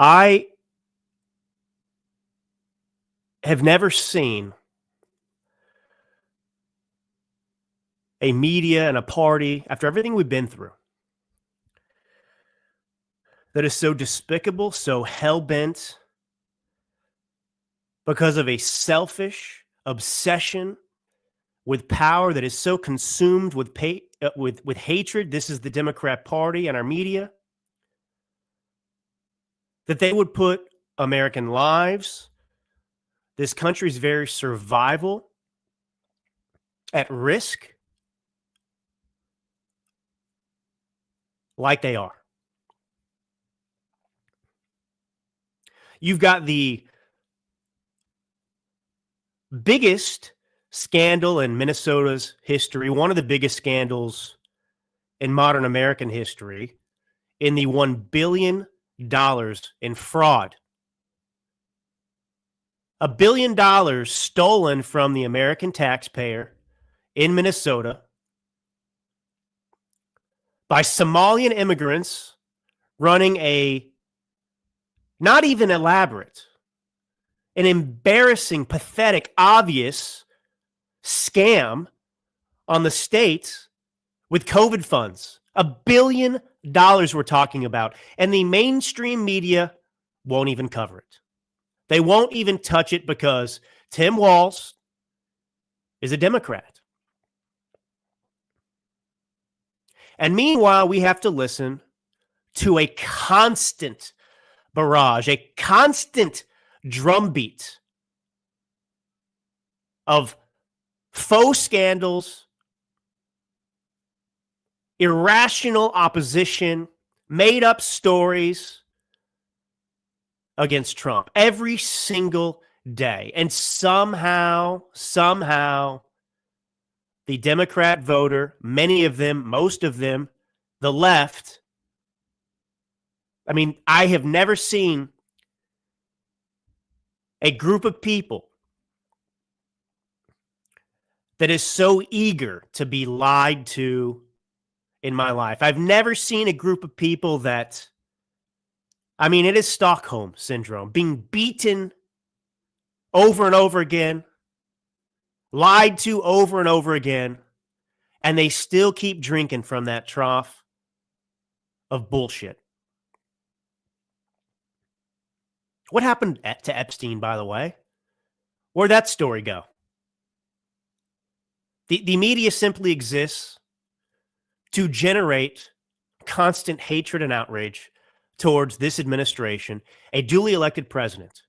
I have never seen a media and a party, after everything we've been through, that is so despicable, so hell-bent because of a selfish obsession with power that is so consumed with with hatred. This is the Democrat Party and our media, that they would put American lives, this country's very survival, at risk like they are. You've got the biggest scandal in Minnesota's history, one of the biggest scandals in modern American history, in the $1 billion in fraud. $1 billion stolen from the American taxpayer in Minnesota by Somalian immigrants running a not even elaborate, an embarrassing, pathetic, obvious scam on the state with COVID funds. $1 billion we're talking about. And the mainstream media won't even cover it. They won't even touch it because Tim Walz is a Democrat. And meanwhile, we have to listen to a constant barrage, a constant drumbeat of faux scandals, irrational opposition, made up stories against Trump every single day. And somehow, the Democrat voter, many of them, most of them, the left, I mean, I have never seen a group of people that is so eager to be lied to in my life. I've never seen a group of people that, I mean, it is Stockholm syndrome, being beaten over and over again, lied to over and over again, and they still keep drinking from that trough of bullshit. What happened to Epstein, by the way? Where'd that story go? The media simply exists to generate constant hatred and outrage towards this administration, a duly elected president.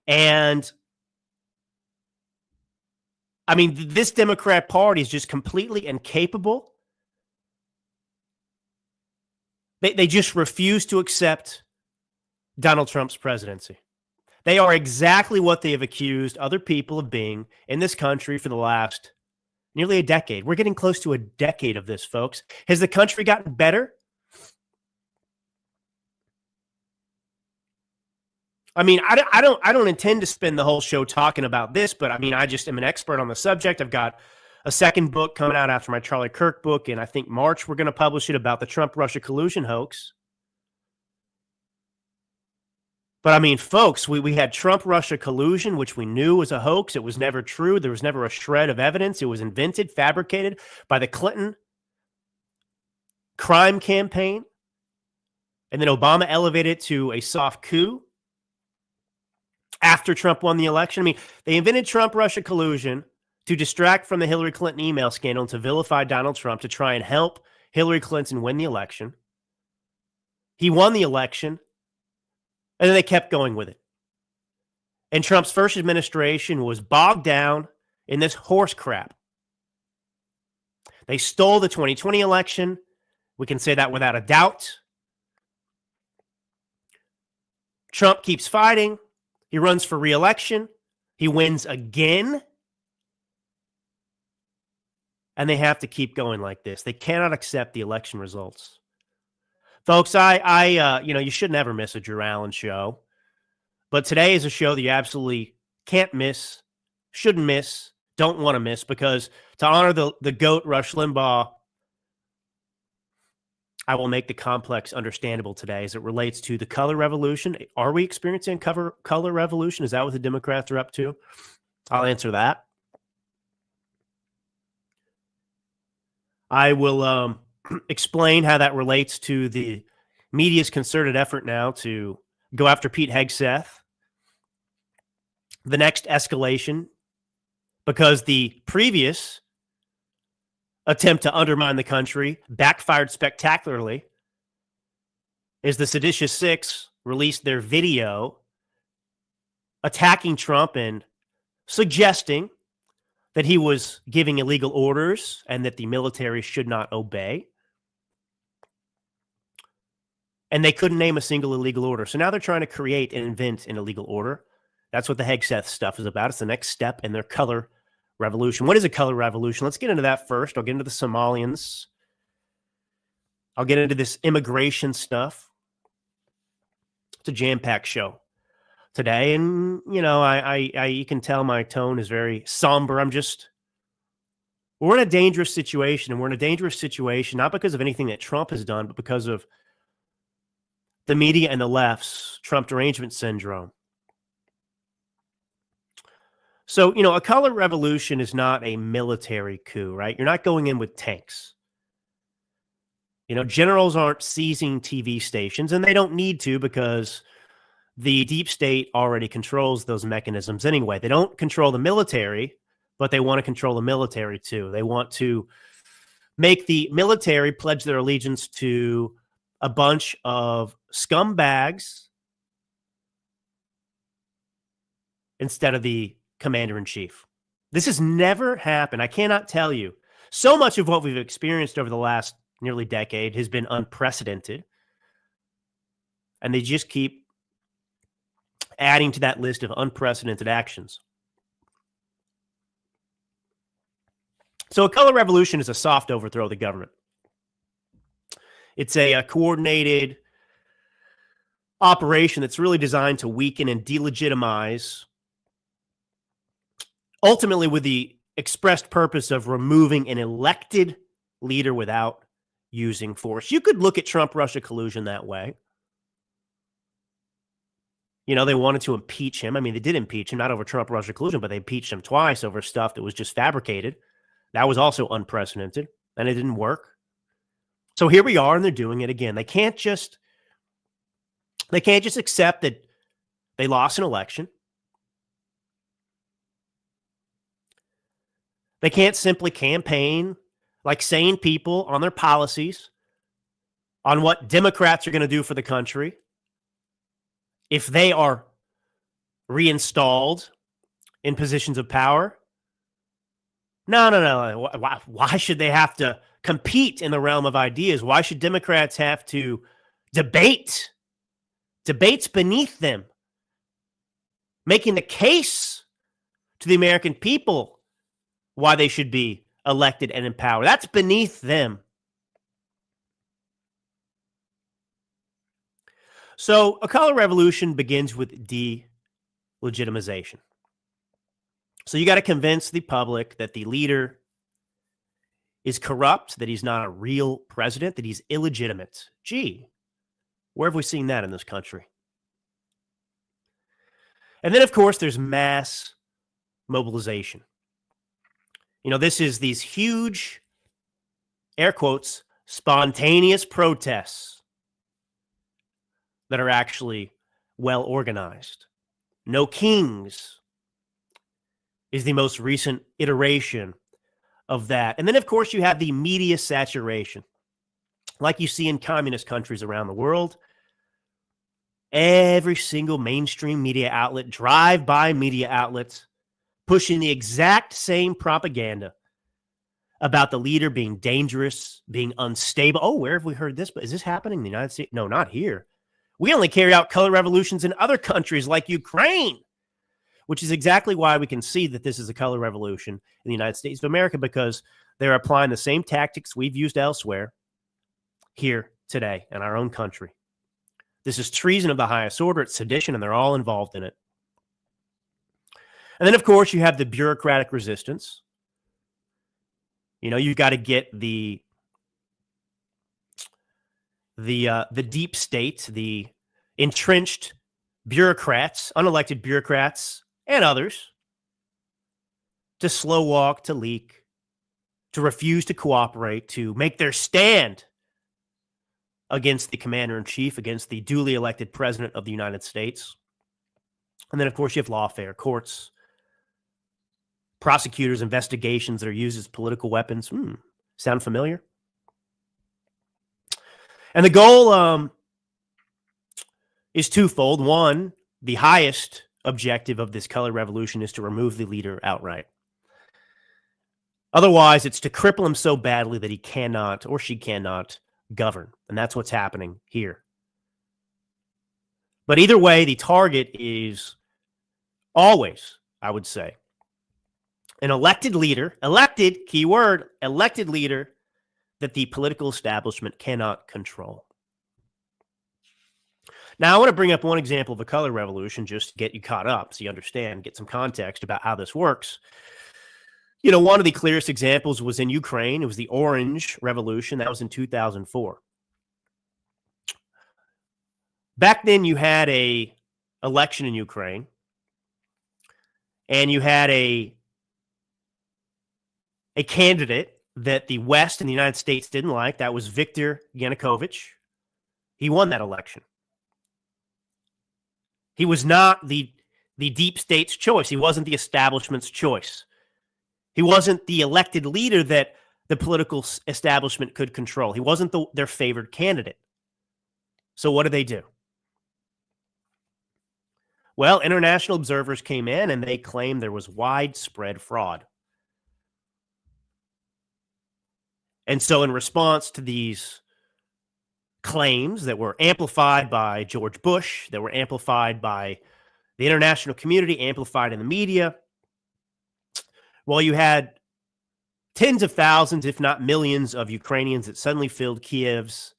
And I mean, this Democrat Party is just completely incapable. They just refuse to accept Donald Trump's presidency. They are exactly what they have accused other people of being in this country for the last nearly a decade. We're getting close to a decade of this, folks. Has the country gotten better? I mean, I don't intend to spend the whole show talking about this, but I mean, I just am an expert on the subject. I've got a second book coming out after my Charlie Kirk book, and I think March we're going to publish it about the Trump-Russia collusion hoax. But I mean, folks, we had Trump-Russia collusion, which we knew was a hoax. It was never true. There was never a shred of evidence. It was invented, fabricated by the Clinton crime campaign. And then Obama elevated it to a soft coup after Trump won the election. I mean, they invented Trump-Russia collusion to distract from the Hillary Clinton email scandal and to vilify Donald Trump to try and help Hillary Clinton win the election. He won the election. And then they kept going with it. And Trump's first administration was bogged down in this horse crap. They stole the 2020 election. We can say that without a doubt. Trump keeps fighting. He runs for re-election. He wins again. And they have to keep going like this. They cannot accept the election results. Folks, you should never miss a Drew Allen show. But today is a show that you absolutely can't miss, shouldn't miss, don't want to miss, because to honor the GOAT, Rush Limbaugh, I will make the complex understandable today as it relates to the color revolution. Are we experiencing a color revolution? Is that what the Democrats are up to? I'll answer that. I will explain how that relates to the media's concerted effort now to go after Pete Hegseth, the next escalation, because the previous attempt to undermine the country backfired spectacularly, is the Seditious Six released their video attacking Trump and suggesting that he was giving illegal orders and that the military should not obey. And they couldn't name a single illegal order. So now they're trying to create and invent an illegal order. That's what the Hegseth stuff is about. It's the next step in their color revolution. What is a color revolution? Let's get into that first. I'll get into the Somalians. I'll get into this immigration stuff. It's a jam-packed show today. And, you know, you can tell my tone is very somber. We're in a dangerous situation. And we're in a dangerous situation, not because of anything that Trump has done, but because of the media and the left's Trump derangement syndrome. So, you know, a color revolution is not a military coup, right? You're not going in with tanks. You know, generals aren't seizing TV stations, and they don't need to because the deep state already controls those mechanisms anyway. They don't control the military, but they want to control the military too. They want to make the military pledge their allegiance to a bunch of scumbags instead of the commander-in-chief. This has never happened. I cannot tell you. So much of what we've experienced over the last nearly decade has been unprecedented. And they just keep adding to that list of unprecedented actions. So a color revolution is a soft overthrow of the government. It's a coordinated operation that's really designed to weaken and delegitimize, ultimately with the expressed purpose of removing an elected leader without using force. You could look at Trump-Russia collusion that way. You know, they wanted to impeach him. I mean, they did impeach him, not over Trump-Russia collusion, but they impeached him twice over stuff that was just fabricated. That was also unprecedented, and it didn't work. So here we are, and they're doing it again. They can't just accept that they lost an election. They can't simply campaign like sane people on their policies, on what Democrats are going to do for the country if they are reinstalled in positions of power. No. Why should they have to compete in the realm of ideas? Why should Democrats have to debate? Debates beneath them. Making the case to the American people why they should be elected and in power. That's beneath them. So a color revolution begins with delegitimization. So you got to convince the public that the leader is corrupt, that he's not a real president, that he's illegitimate. Gee, where have we seen that in this country? And then, of course, there's mass mobilization. You know, this is these huge, air quotes, spontaneous protests that are actually well organized. No Kings is the most recent iteration of that. And then, of course, you have the media saturation, like you see in communist countries around the world. Every single mainstream media outlet, drive-by media outlets, pushing the exact same propaganda about the leader being dangerous, being unstable. Oh, where have we heard this? But is this happening in the United States? No, not here. We only carry out color revolutions in other countries like Ukraine, which is exactly why we can see that this is a color revolution in the United States of America, because they're applying the same tactics we've used elsewhere here today in our own country. This is treason of the highest order. It's sedition, and they're all involved in it. And then, of course, you have the bureaucratic resistance. You know, you've got to get the the deep state, the entrenched bureaucrats, unelected bureaucrats, and others to slow walk, to leak, to refuse to cooperate, to make their stand against the commander in chief, against the duly elected president of the United States. And then, of course, you have lawfare, courts, prosecutors, investigations that are used as political weapons. Sound familiar? And the goal is twofold. One, the highest objective of this color revolution is to remove the leader outright. Otherwise, it's to cripple him so badly that he cannot or she cannot govern. And that's what's happening here. But either way, the target is always, I would say, an elected leader, elected, keyword, elected leader that the political establishment cannot control. Now, I want to bring up one example of a color revolution just to get you caught up so you understand, get some context about how this works. You know, one of the clearest examples was in Ukraine. It was the Orange Revolution. That was in 2004. Back then, you had a election in Ukraine, and you had a candidate that the West and the United States didn't like. That was Viktor Yanukovych. He won that election. He was not the deep state's choice. He wasn't the establishment's choice. He wasn't the elected leader that the political establishment could control. He wasn't their favored candidate. So what do? Well, international observers came in and they claimed there was widespread fraud. And so in response to these claims that were amplified by George Bush, that were amplified by the international community, amplified in the media, well, you had tens of thousands, if not millions, of Ukrainians that suddenly filled Kiev's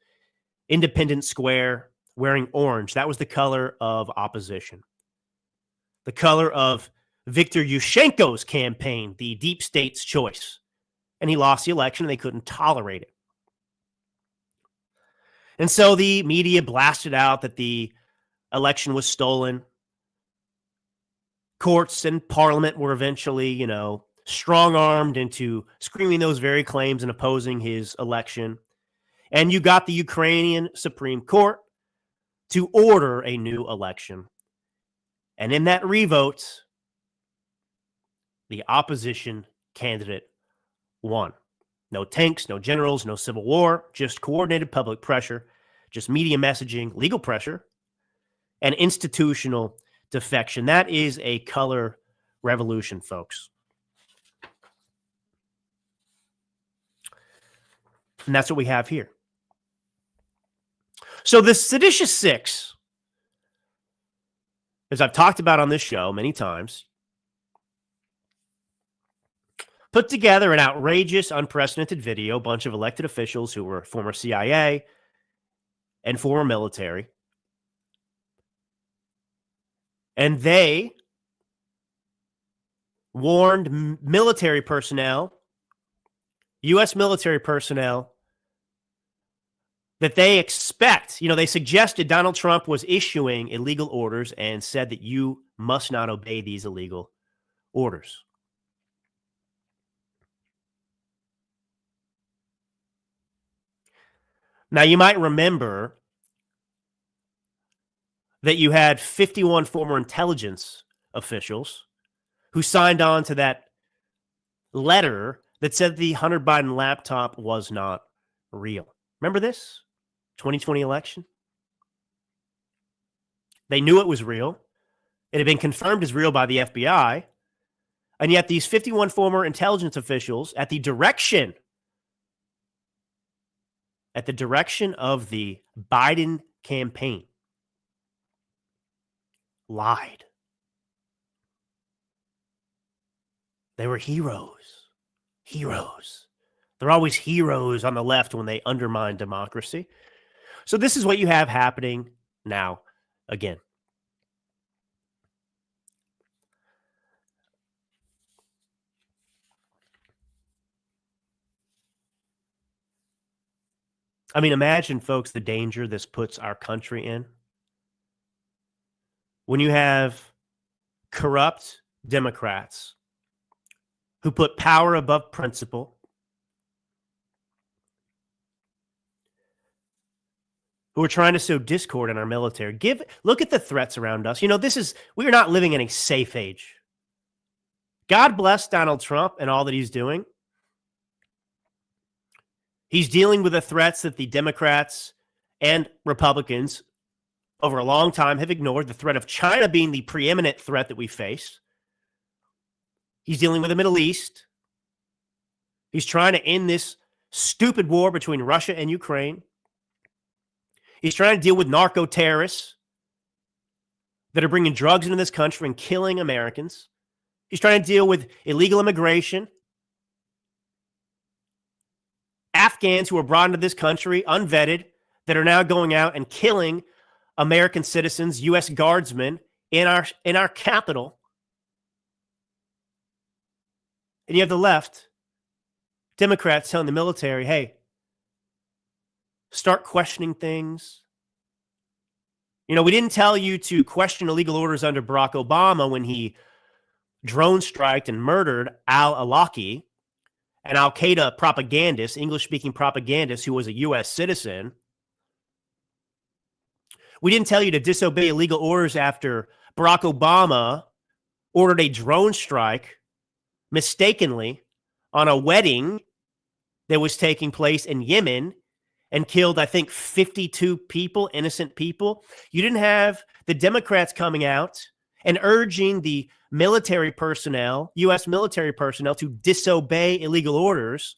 Independence Square wearing orange. That was the color of opposition. The color of Viktor Yushchenko's campaign, the deep state's choice. And he lost the election and they couldn't tolerate it. And so the media blasted out that the election was stolen. Courts and parliament were eventually, strong-armed into screaming those very claims and opposing his election. And you got the Ukrainian Supreme Court to order a new election. And in that revote, the opposition candidate won. No tanks, no generals, no civil war, just coordinated public pressure, just media messaging, legal pressure, and institutional defection. That is a color revolution, folks. And that's what we have here. So the Seditious Six, as I've talked about on this show many times, put together an outrageous, unprecedented video, a bunch of elected officials who were former CIA and former military. And they warned military personnel, U.S. military personnel, that they expect, they suggested Donald Trump was issuing illegal orders and said that you must not obey these illegal orders. Now, you might remember that you had 51 former intelligence officials who signed on to that letter that said the Hunter Biden laptop was not real. Remember this? 2020 election? They knew it was real. It had been confirmed as real by the FBI. And yet these 51 former intelligence officials, at the direction of the Biden campaign, lied. They were heroes. Heroes. They're always heroes on the left when they undermine democracy. So this is what you have happening now again. I mean, imagine, folks, the danger this puts our country in. When you have corrupt Democrats who put power above principle, who are trying to sow discord in our military. Look at the threats around us. We are not living in a safe age. God bless Donald Trump and all that he's doing. He's dealing with the threats that the Democrats and Republicans over a long time have ignored, the threat of China being the preeminent threat that we face. He's dealing with the Middle East. He's trying to end this stupid war between Russia and Ukraine. He's trying to deal with narco-terrorists that are bringing drugs into this country and killing Americans. He's trying to deal with illegal immigration, Afghans who are brought into this country unvetted that are now going out and killing American citizens, U.S. guardsmen in our capital. And you have the left, Democrats telling the military, hey, start questioning things. We didn't tell you to question illegal orders under Barack Obama when he drone striked and murdered al-Awlaki, an al-Qaeda propagandist, English-speaking propagandist who was a U.S. citizen. We didn't tell you to disobey illegal orders after Barack Obama ordered a drone strike mistakenly on a wedding that was taking place in Yemen and killed, I think, 52 people, innocent people. You didn't have the Democrats coming out and urging the military personnel, U.S. military personnel, to disobey illegal orders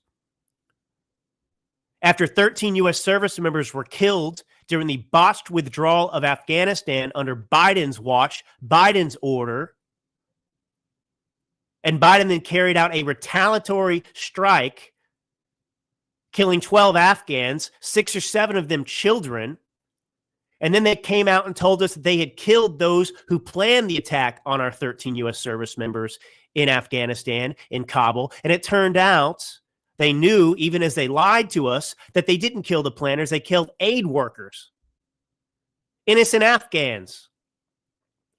after 13 U.S. service members were killed during the botched withdrawal of Afghanistan under Biden's watch, Biden's order. And Biden then carried out a retaliatory strike, killing 12 Afghans, 6 or 7 of them children. And then they came out and told us that they had killed those who planned the attack on our 13 U.S. service members in Afghanistan, in Kabul. And it turned out they knew, even as they lied to us, that they didn't kill the planners. They killed aid workers, innocent Afghans,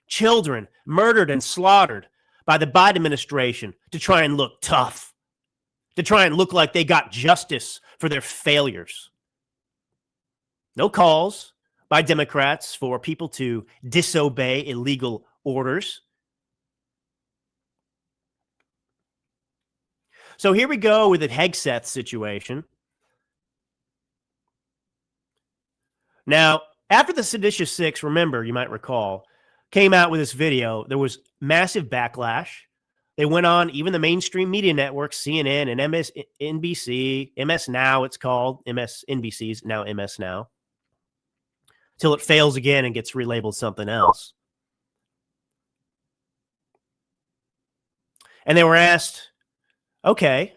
children murdered and slaughtered by the Biden administration to try and look tough, to try and look like they got justice for their failures. No calls by Democrats for people to disobey illegal orders. So here we go with the Hegseth situation. Now, after the Seditious Six, remember, you might recall, came out with this video, there was massive backlash. They went on, even the mainstream media networks, CNN and MSNBC, MS Now it's called, MSNBC's now MS Now, till it fails again and gets relabeled something else. And they were asked, okay,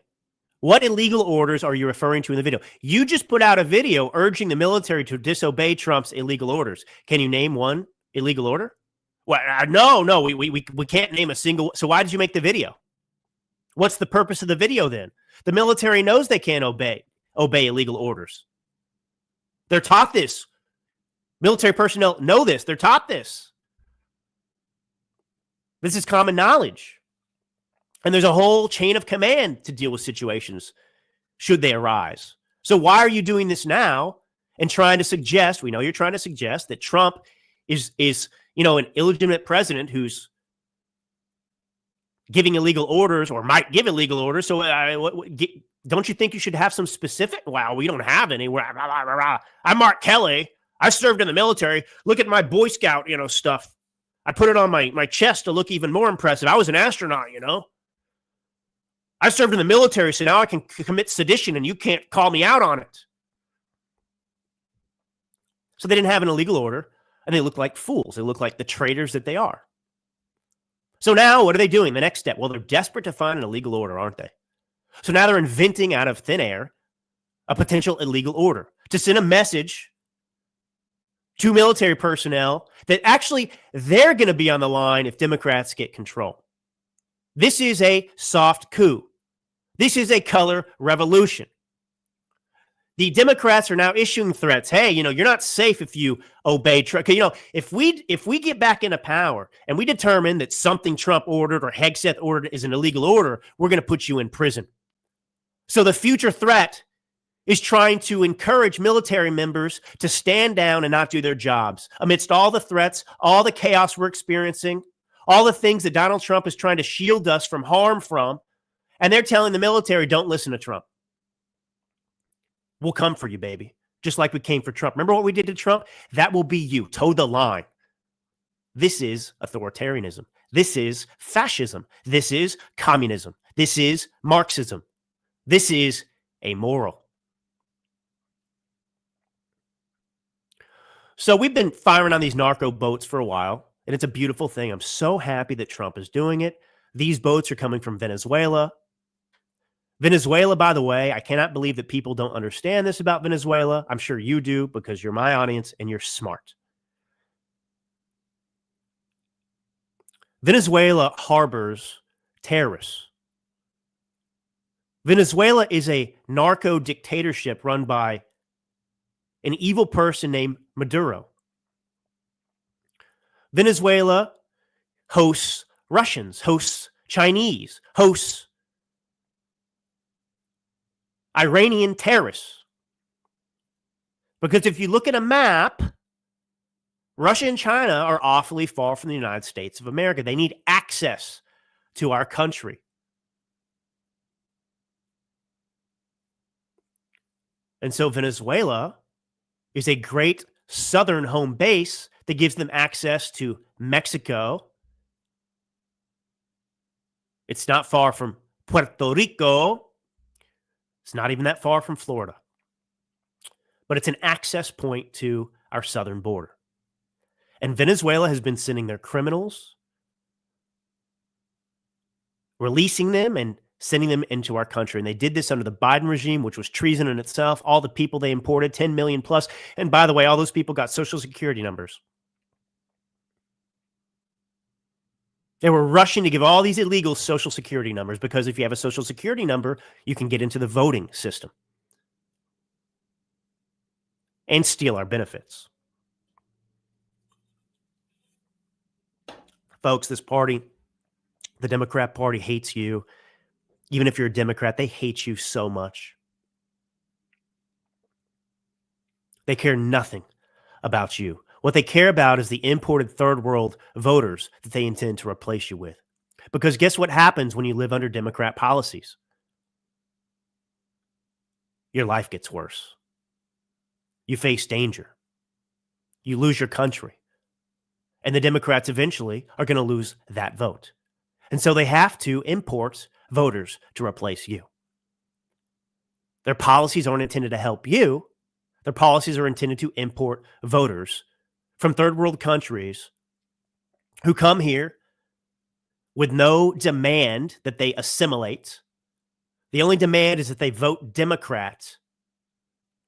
what illegal orders are you referring to in the video? You just put out a video urging the military to disobey Trump's illegal orders. Can you name one illegal order? Well, no, we can't name a single. So why did you make the video? What's the purpose of the video then? The military knows they can't obey illegal orders. They're taught this. Military personnel know this. They're taught this. This is common knowledge. And there's a whole chain of command to deal with situations should they arise. So why are you doing this now and trying to suggest, we know you're trying to suggest that Trump is an illegitimate president who's giving illegal orders or might give illegal orders. So don't you think you should have some specific? Wow, we don't have any. I'm Mark Kelly. I served in the military. Look at my Boy Scout, stuff. I put it on my chest to look even more impressive. I was an astronaut, I served in the military, so now I can commit sedition and you can't call me out on it. So they didn't have an illegal order and they look like fools. They look like the traitors that they are. So now what are they doing? The next step? Well, they're desperate to find an illegal order, aren't they? So now they're inventing out of thin air a potential illegal order to send a message to military personnel that actually they're going to be on the line if Democrats get control. This is a soft coup. This is a color revolution. The Democrats are now issuing threats. Hey, you're not safe if you obey Trump. If we get back into power and we determine that something Trump ordered or Hegseth ordered is an illegal order, we're going to put you in prison. So the future threat is trying to encourage military members to stand down and not do their jobs amidst all the threats, all the chaos we're experiencing, all the things that Donald Trump is trying to shield us from harm from. And they're telling the military, don't listen to Trump. We'll come for you, baby. Just like we came for Trump. Remember what we did to Trump? That will be you. Toe the line. This is authoritarianism. This is fascism. This is communism. This is Marxism. This is amoral. So we've been firing on these narco boats for a while, and it's a beautiful thing. I'm so happy that Trump is doing it. These boats are coming from Venezuela. Venezuela, by the way, I cannot believe that people don't understand this about Venezuela. I'm sure you do because you're my audience and you're smart. Venezuela harbors terrorists. Venezuela is a narco dictatorship run by an evil person named Maduro. Venezuela hosts Russians, hosts Chinese, hosts Iranian terrorists. Because if you look at a map, Russia and China are awfully far from the United States of America. They need access to our country. And so Venezuela is a great southern home base that gives them access to Mexico. It's not far from Puerto Rico. It's not even that far from Florida. But it's an access point to our southern border. And Venezuela has been sending their criminals, releasing them and sending them into our country. And they did this under the Biden regime, which was treason in itself. All the people they imported, 10 million plus. And by the way, all those people got Social Security numbers. They were rushing to give all these illegals Social Security numbers because if you have a Social Security number, you can get into the voting system and steal our benefits. Folks, this party, the Democrat Party, hates you. Even if you're a Democrat, they hate you so much. They care nothing about you. What they care about is the imported third world voters that they intend to replace you with. Because guess what happens when you live under Democrat policies? Your life gets worse. You face danger. You lose your country. And the Democrats eventually are going to lose that vote. And so they have to import voters to replace you. Their policies aren't intended to help you. Their policies are intended to import voters from third world countries who come here with no demand that they assimilate. The only demand is that they vote Democrat,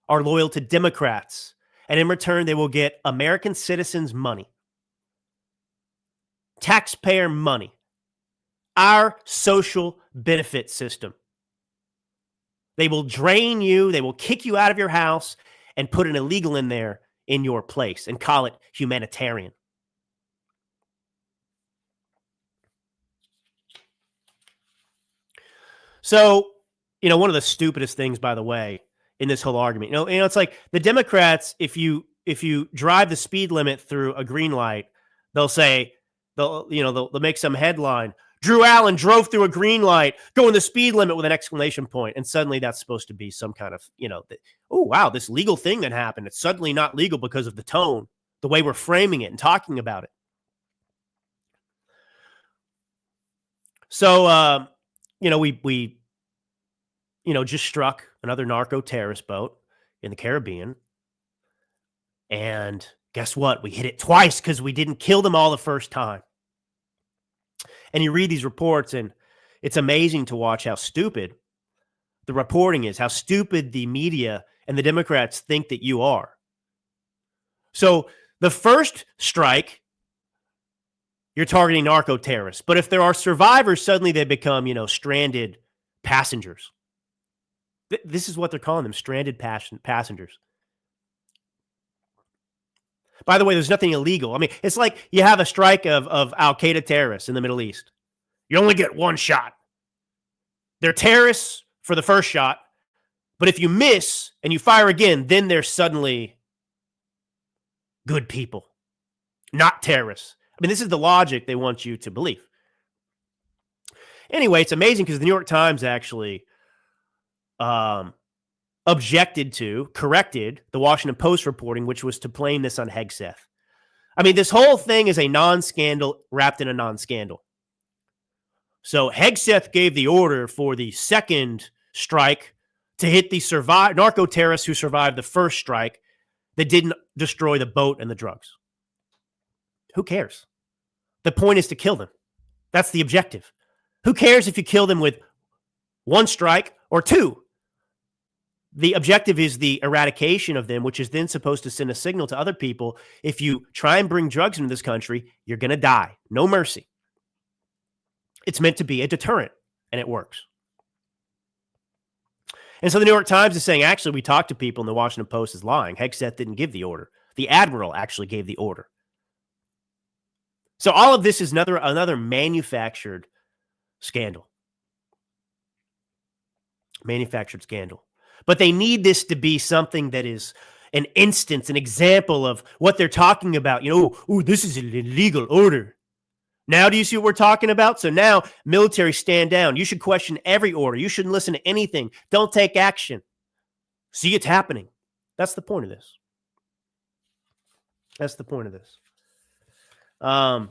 are loyal to Democrats, and in return, they will get American citizens' money, taxpayer money, our social benefit system. They will drain you, they will kick you out of your house and put an illegal in there in your place and call it humanitarian. So, one of the stupidest things, by the way, in this whole argument, it's like the Democrats, if you drive the speed limit through a green light, they'll say, they'll make some headline, Drew Allen drove through a green light, going the speed limit with an exclamation point. And suddenly that's supposed to be some kind of, oh, wow, this legal thing that happened. It's suddenly not legal because of the tone, the way we're framing it and talking about it. So, we just struck another narco terrorist boat in the Caribbean. And guess what? We hit it twice because we didn't kill them all the first time. And you read these reports, and it's amazing to watch how stupid the reporting is, how stupid the media and the Democrats think that you are. So the first strike, you're targeting narco terrorists. But if there are survivors, suddenly they become, stranded passengers. This is what they're calling them, stranded passengers. By the way, there's nothing illegal. I mean, it's like you have a strike of al-Qaeda terrorists in the Middle East. You only get one shot. They're terrorists for the first shot, but if you miss and you fire again, then they're suddenly good people, not terrorists. I mean, this is the logic they want you to believe. Anyway, it's amazing because the New York Times actually corrected the Washington Post reporting, which was to blame this on Hegseth. I mean, this whole thing is a non-scandal wrapped in a non-scandal. So Hegseth gave the order for the second strike to hit the narco terrorists who survived the first strike that didn't destroy the boat and the drugs. Who cares? The point is to kill them. That's the objective. Who cares if you kill them with one strike or two? The objective is the eradication of them, which is then supposed to send a signal to other people. If you try and bring drugs into this country, you're going to die. No mercy. It's meant to be a deterrent, and it works. And so the New York Times is saying, actually, we talked to people, and the Washington Post is lying. Hegseth didn't give the order. The admiral actually gave the order. So all of this is another manufactured scandal. Manufactured scandal. But they need this to be something that is an instance, an example of what they're talking about. This is an illegal order. Now do you see what we're talking about? So now, military, stand down. You should question every order. You shouldn't listen to anything. Don't take action. See, it's happening. That's the point of this. That's the point of this. And,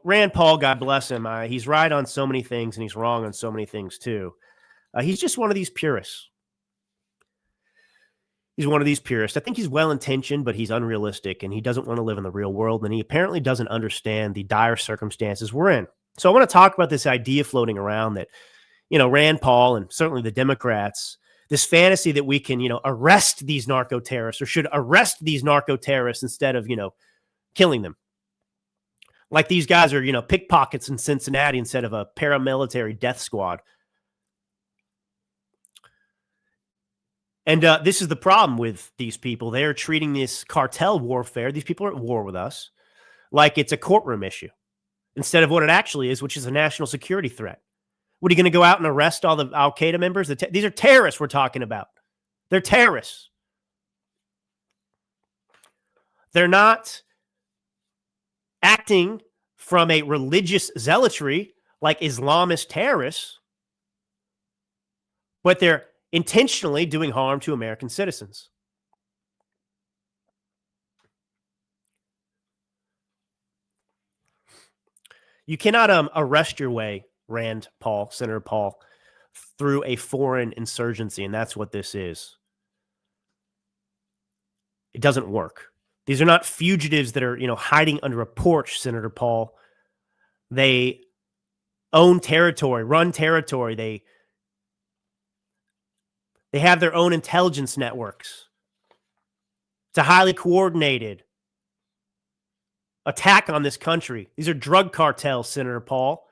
Rand Paul, God bless him, he's right on so many things, and he's wrong on so many things, too. He's just one of these purists. He's one of these purists. I think he's well-intentioned, but he's unrealistic, and he doesn't want to live in the real world, and he apparently doesn't understand the dire circumstances we're in. So I want to talk about this idea floating around that, Rand Paul and certainly the Democrats, this fantasy that we can, arrest these narco terrorists or should arrest these narco terrorists instead of, killing them. Like these guys are, pickpockets in Cincinnati instead of a paramilitary death squad. And this is the problem with these people. They're treating this cartel warfare, these people are at war with us, like it's a courtroom issue instead of what it actually is, which is a national security threat. What, are you going to go out and arrest all the al-Qaeda members? These are terrorists we're talking about. They're terrorists. They're not acting from a religious zealotry like Islamist terrorists, but they're intentionally doing harm to American citizens. You cannot arrest your way, Senator Paul, through a foreign insurgency, and that's what this is. It doesn't work. These are not fugitives that are, hiding under a porch, Senator Paul. They own territory, run territory. They have their own intelligence networks. It's a highly coordinated attack on this country. These are drug cartels, Senator Paul.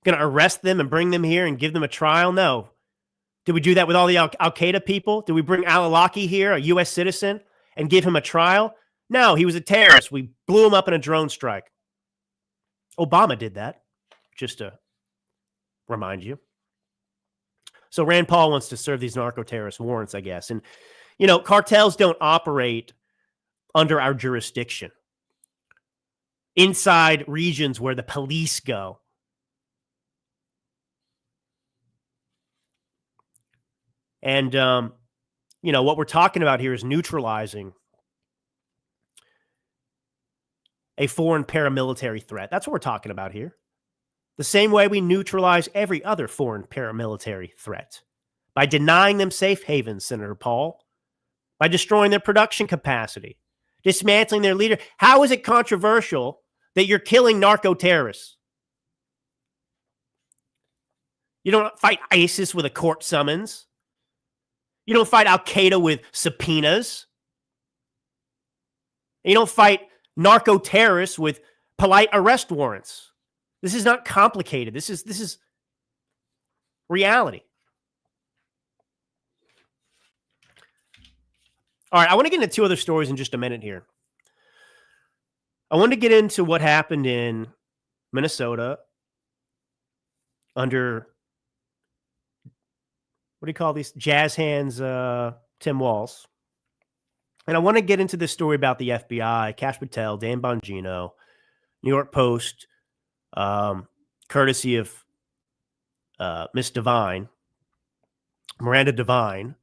Going to arrest them and bring them here and give them a trial? No. Did we do that with all the al-Qaeda people? Did we bring al-Awlaki here, a U.S. citizen, and give him a trial? No, he was a terrorist. We blew him up in a drone strike. Obama did that, just to remind you. So Rand Paul wants to serve these narco-terrorist warrants, I guess. And, cartels don't operate under our jurisdiction. Inside regions where the police go. And, what we're talking about here is neutralizing a foreign paramilitary threat. That's what we're talking about here. The same way we neutralize every other foreign paramilitary threat. By denying them safe havens, Senator Paul. By destroying their production capacity. Dismantling their leader. How is it controversial that you're killing narco-terrorists? You don't fight ISIS with a court summons. You don't fight al-Qaeda with subpoenas. You don't fight narco-terrorists with polite arrest warrants. This is not complicated. This is reality. All right, I want to get into two other stories in just a minute here. I want to get into what happened in Minnesota under, what do you call these? Jazz hands Tim Walz. And I want to get into this story about the FBI, Kash Patel, Dan Bongino, New York Post, courtesy of Miss Devine, Miranda Devine,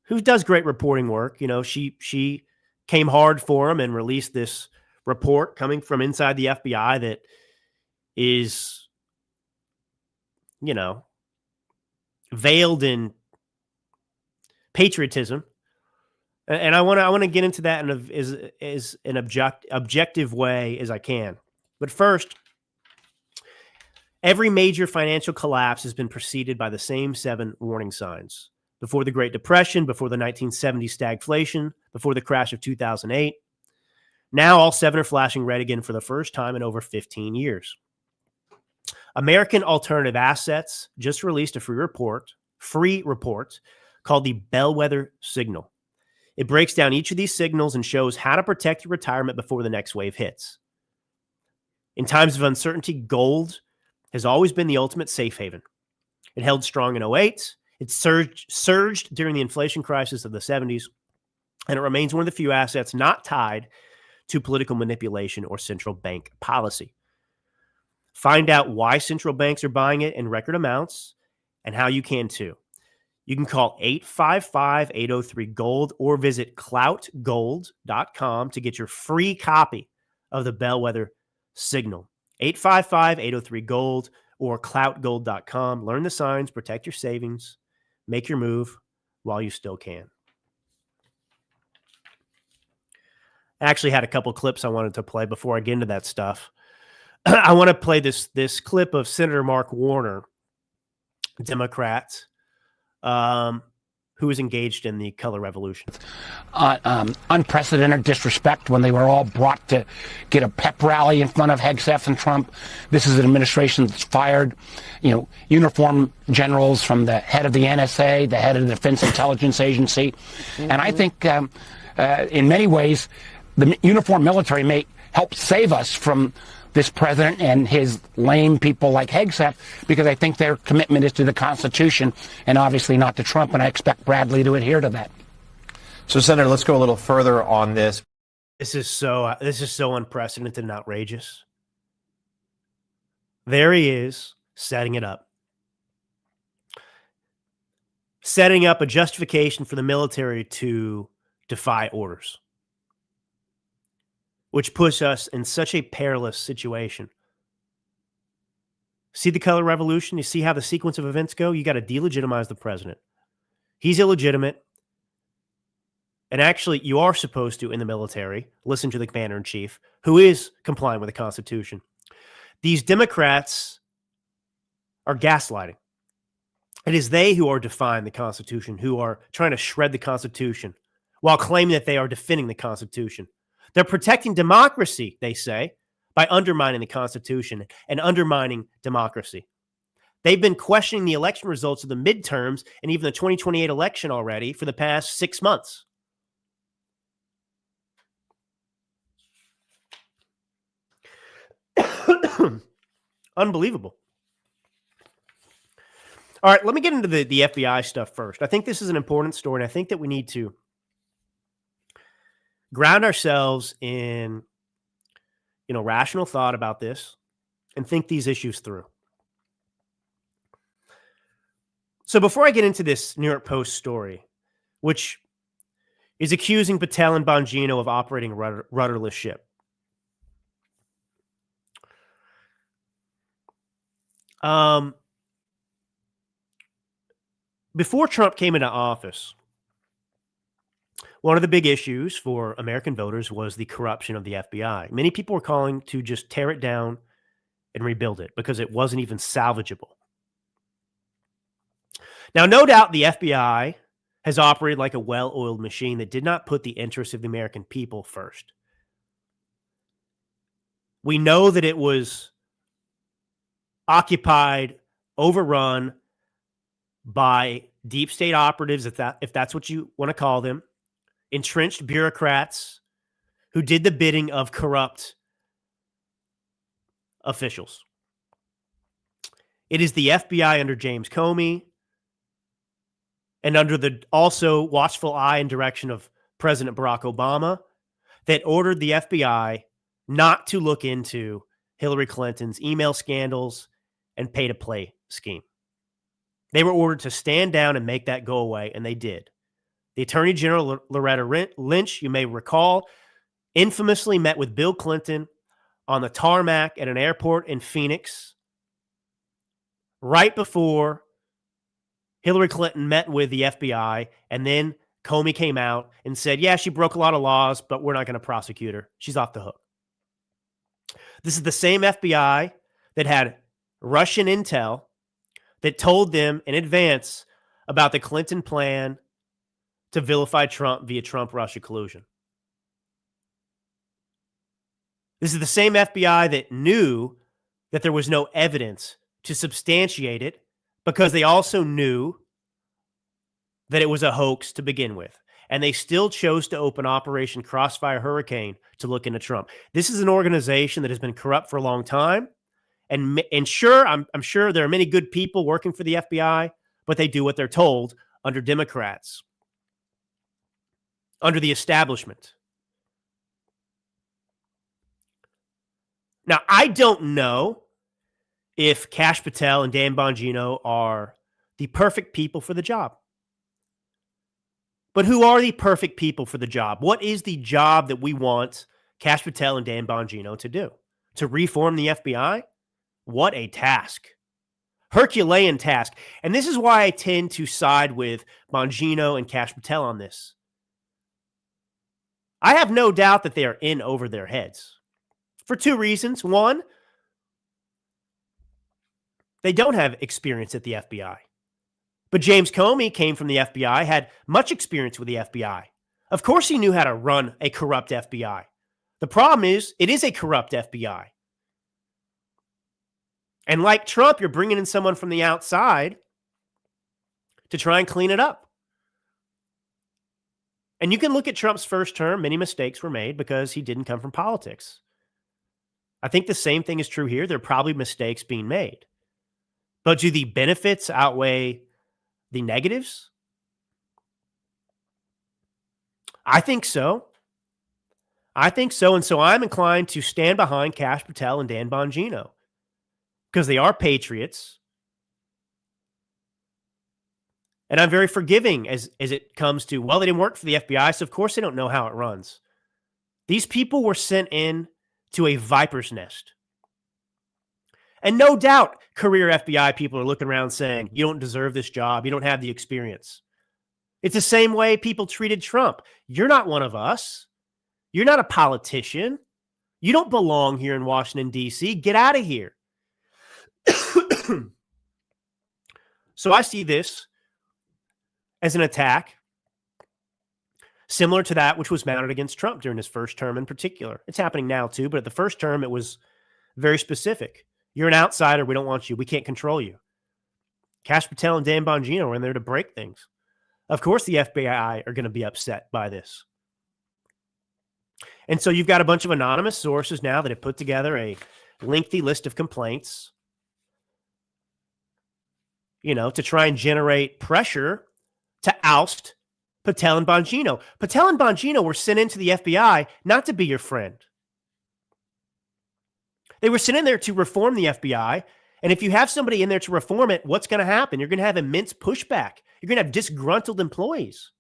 who does great reporting work. You know, she came hard for him and released this report coming from inside the FBI that is, you know, veiled in patriotism. And I want to get into that as an objective way as I can. But first, every major financial collapse has been preceded by the same 7 warning signs. Before the Great Depression, before the 1970s stagflation, before the crash of 2008. Now all 7 are flashing red again for the first time in over 15 years. American Alternative Assets just released a free report called the Bellwether Signal. It breaks down each of these signals and shows how to protect your retirement before the next wave hits. In times of uncertainty, gold has always been the ultimate safe haven. It held strong in 2008. It surged during the inflation crisis of the 70s, and it remains one of the few assets not tied to political manipulation or central bank policy. Find out why central banks are buying it in record amounts and how you can too. You can call 855-803-GOLD or visit cloutgold.com to get your free copy of the Bellwether Signal. 855-803-GOLD or cloutgold.com. Learn the signs, protect your savings, make your move while you still can. I actually had a couple clips I wanted to play before I get into that stuff. I want to play this clip of Senator Mark Warner, Democrat, who was engaged in the color revolution. Unprecedented disrespect when they were all brought to get a pep rally in front of Hegseth and Trump. This is an administration that's fired, uniform generals from the head of the NSA, the head of the Defense Intelligence Agency. Mm-hmm. And I think in many ways, the uniform military may help save us from this president and his lame people like Hegseth, because I think their commitment is to the Constitution and obviously not to Trump, and I expect Bradley to adhere to that. So, Senator, let's go a little further on this. This is so unprecedented and outrageous. There he is, setting it up. Setting up a justification for the military to defy orders, which puts us in such a perilous situation. See the color revolution? You see how the sequence of events go? You got to delegitimize the president. He's illegitimate. And actually, you are supposed to, in the military, listen to the commander-in-chief, who is complying with the Constitution. These Democrats are gaslighting. It is they who are defying the Constitution, who are trying to shred the Constitution, while claiming that they are defending the Constitution. They're protecting democracy, they say, by undermining the Constitution and undermining democracy. They've been questioning the election results of the midterms and even the 2028 election already for the past 6 months. Unbelievable. All right, let me get into the FBI stuff first. I think this is an important story, and I think that we need to ground ourselves in, rational thought about this and think these issues through. So before I get into this New York Post story, which is accusing Patel and Bongino of operating a rudderless ship, before Trump came into office, one of the big issues for American voters was the corruption of the FBI. Many people were calling to just tear it down and rebuild it because it wasn't even salvageable. Now, no doubt the FBI has operated like a well-oiled machine that did not put the interests of the American people first. We know that it was occupied, overrun by deep state operatives, if that's what you want to call them, entrenched bureaucrats who did the bidding of corrupt officials. It is the FBI under James Comey and under the also watchful eye and direction of President Barack Obama that ordered the FBI not to look into Hillary Clinton's email scandals and pay-to-play scheme. They were ordered to stand down and make that go away, and they did. The Attorney General, Loretta Lynch, you may recall, infamously met with Bill Clinton on the tarmac at an airport in Phoenix right before Hillary Clinton met with the FBI, and then Comey came out and said, yeah, she broke a lot of laws, but we're not going to prosecute her. She's off the hook. This is the same FBI that had Russian intel that told them in advance about the Clinton plan to vilify Trump via Trump-Russia collusion. This is the same FBI that knew that there was no evidence to substantiate it because they also knew that it was a hoax to begin with. And they still chose to open Operation Crossfire Hurricane to look into Trump. This is an organization that has been corrupt for a long time. And sure, I'm sure there are many good people working for the FBI, but they do what they're told under Democrats, under the establishment. Now, I don't know if Kash Patel and Dan Bongino are the perfect people for the job. But who are the perfect people for the job? What is the job that we want Kash Patel and Dan Bongino to do? To reform the FBI? What a task. Herculean task. And this is why I tend to side with Bongino and Kash Patel on this. I have no doubt that they are in over their heads for two reasons. One, they don't have experience at the FBI. But James Comey came from the FBI, had much experience with the FBI. Of course he knew how to run a corrupt FBI. The problem is, it is a corrupt FBI. And like Trump, you're bringing in someone from the outside to try and clean it up. And you can look at Trump's first term. Many mistakes were made because he didn't come from politics. I think the same thing is true here. There are probably mistakes being made. But do the benefits outweigh the negatives? I think so. And so I'm inclined to stand behind Kash Patel and Dan Bongino because they are patriots. And I'm very forgiving as it comes to, well, they didn't work for the FBI, so of course they don't know how it runs. These people were sent in to a viper's nest. And no doubt career FBI people are looking around saying, you don't deserve this job. You don't have the experience. It's the same way people treated Trump. You're not one of us. You're not a politician. You don't belong here in Washington, D.C. Get out of here. So I see this as an attack similar to that which was mounted against Trump during his first term in particular. It's happening now too, but at the first term, it was very specific. You're an outsider. We don't want you. We can't control you. Kash Patel and Dan Bongino are in there to break things. Of course, the FBI are going to be upset by this. And so you've got a bunch of anonymous sources now that have put together a lengthy list of complaints, to try and generate pressure to oust Patel and Bongino. Patel and Bongino were sent into the FBI not to be your friend. They were sent in there to reform the FBI. And if you have somebody in there to reform it, what's going to happen? You're going to have immense pushback. You're going to have disgruntled employees.